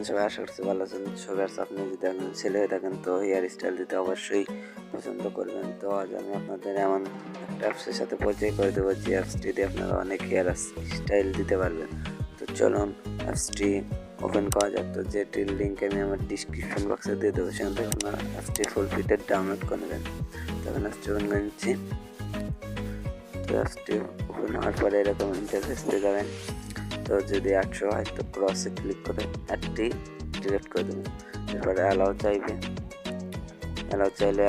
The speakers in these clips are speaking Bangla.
সবাই? আশা করছি ভালো আছেন সবাই। আপনি যদি একজন ছেলে হয়ে থাকেন তো হেয়ার স্টাইল দিতে অবশ্যই পছন্দ করবেন। তো আজ আমি আপনাদের এমন একটা অ্যাপসের সাথে পরিচয় করে দেবো যে অ্যাপসটি দিয়ে আপনারা অনেক হেয়ার স্টাইল দিতে পারবেন। তো চলুন অ্যাপসটি ওপেন করা যাক। তো যেটির লিঙ্ক আমি আমার ডিসক্রিপশন বক্সে দিয়ে দেবো, সেখান থেকে আপনারা অ্যাপসটি ফুল ফিটেড ডাউনলোড করে নেবেন। তখন অ্যাপসটি ওপেন করে নিচ্ছি। তো অ্যাপসটি ওপেন হওয়ার পরে এরকম ইন্টারফেস পেয়ে যাবেন। তো যদি 800 হয় তো ক্রসে ক্লিক করে অ্যাডটি ডিলিট করে দেবেন। এরপরে অ্যালাউ চাইলে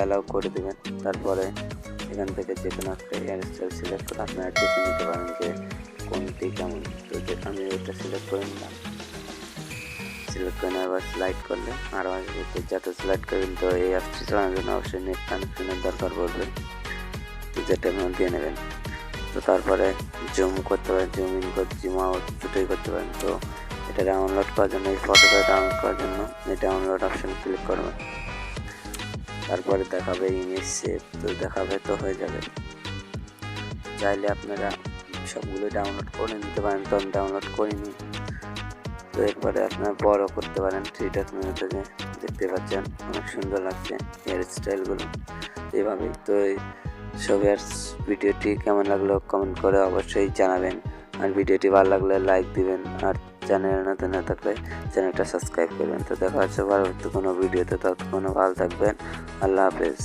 অ্যালাউ করে দেবেন। তারপরে এখান থেকে যে কোনো একটা হেয়ার স্টাইল সিলেক্ট করে আপনারা দেখে নিতে পারেন যে কোনটি কেমন। তো আমি ওইটা সিলেক্ট করে নিলাম। সিলেক্ট করে নেওয়ার স্লাইড করলে আরও আসবে। তো যাতে স্লাইড করবেন তো এই অ্যাপসটি চালানোর জন্য অবশ্যই নেট কানেকশনের দরকার পড়বে, তো যেটা আপনারা দিয়ে নেবেন। তো তারপরে জুম করতে পারেন, জুম ইন করতে জুম আউট দুটোই করতে পারেন। তো এটা ডাউনলোড করার জন্য এই ফটোটা ডাউনলোড করার জন্য এই ডাউনলোড অপশন ক্লিক করবেন। তারপরে দেখাবে ইমেজ সেভ, তো দেখাবে তো হয়ে যাবে। চাইলে আপনারা সবগুলো ডাউনলোড করে নিতে পারেন, তো আমি ডাউনলোড করিনি। তো এরপরে আপনারা বড় করতে পারেন। 3 থেকে দেখতে পাচ্ছেন অনেক সুন্দর লাগছে হেয়ার স্টাইলগুলো এইভাবেই। তো সবার ভিডিওটি কেমন লাগলো কমেন্ট করে অবশ্যই জানাবেন। আর ভিডিওটি ভালো লাগলে লাইক দিবেন, আর চ্যানেল নতুন না থাকলে চ্যানেলটা সাবস্ক্রাইব করবেন। তো দেখা হচ্ছে পরবর্তী কোনো ভিডিওতে, ততক্ষণ ভালো থাকবেন। আল্লাহ হাফেজ।